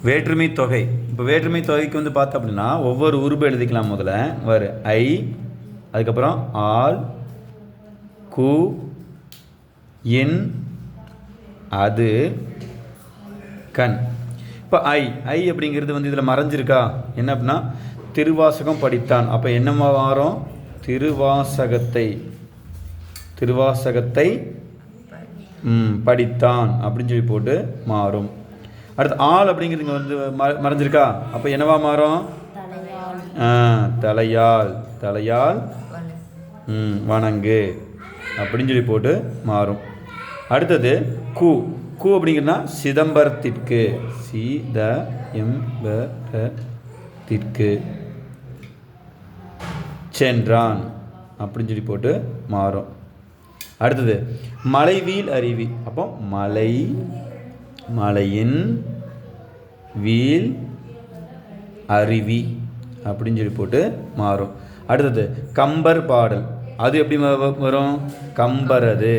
வேற்றுமை தொகை. இப்போ வேற்றுமை தொகைக்கு வந்து பார்த்தோம் அப்படின்னா ஒவ்வொரு உருபு எழுதிக்கலாம். முதல்ல வரு ஐ, அதுக்கப்புறம் ஆல், கு, இன், அது, கண். இப்போ ஐ அப்படிங்கிறது வந்து இதில் மறைஞ்சிருக்கா என்ன அப்படின்னா திருவாசகம் படித்தான். அப்போ என்ன மாறும்? திருவாசகத்தை படித்தான் அப்படின்னு சொல்லி போட்டு மாறும். அடுத்து ஆள் அப்படிங்கிறது இங்கே வந்து மறைஞ்சிருக்கா? அப்போ என்னவா மாறும்? தலையால் வணங்கு அப்படின்னு சொல்லி போட்டு மாறும். அடுத்தது கு அப்படிங்கிறதுனா சிதம்பரத்திற்கு, சென்றான் அப்படின்னு சொல்லி போட்டு மாறும். அடுத்தது மலைவீல் அருவி. அப்போ மலையின் வீல் அருவி அப்படின்னு சொல்லி போட்டு மாறும். அடுத்தது கம்பர் பாடல். அது எப்படி வரும்? கம்பரது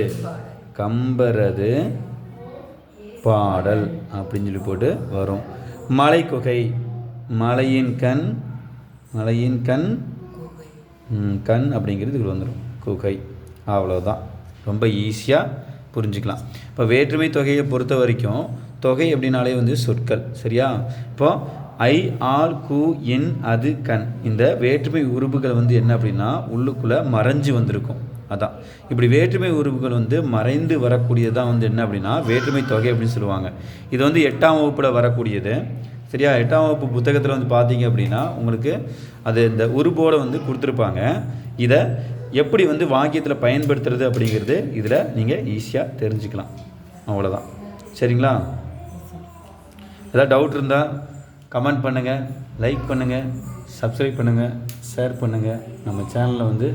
பாடல் அப்படின்னு சொல்லி போட்டு வரும். மலை குகை, மலையின் கண் அப்படிங்கிறது இது வந்துடும் குகை. அவ்வளோதான், ரொம்ப ஈஸியாக புரிஞ்சுக்கலாம். இப்போ வேற்றுமை தொகையை பொறுத்த வரைக்கும் தொகை அப்படின்னாலே வந்து சொற்கள், சரியா? இப்போ ஐ, ஆல், கு, இன், அது, கண் இந்த வேற்றுமை உறுப்புகள் வந்து என்ன அப்படின்னா உள்ளுக்குள்ளே மறைஞ்சு வந்திருக்கும். அதான் இப்படி வேற்றுமை உறுப்புகள் வந்து மறைந்து வரக்கூடியதான் வந்து என்ன அப்படின்னா வேற்றுமை தொகை அப்படின்னு சொல்லுவாங்க. இது வந்து 8ஆம் வகுப்பில் வரக்கூடியது, சரியா? 8ஆம் வகுப்பு புத்தகத்தில் வந்து பார்த்தீங்க அப்படின்னா உங்களுக்கு அது இந்த உறுப்போடு வந்து கொடுத்துருப்பாங்க. இதை எப்படி வந்து வாக்கியத்தில் பயன்படுத்துறது அப்படிங்கிறது இதில் நீங்கள் ஈஸியாக தெரிஞ்சுக்கலாம். அவ்வளோதான், சரிங்களா? ஏதாவது டவுட் இருந்தால் கமெண்ட் பண்ணுங்கள், லைக் பண்ணுங்கள், சப்ஸ்கிரைப் பண்ணுங்கள், ஷேர் பண்ணுங்கள். நம்ம சேனலில் வந்து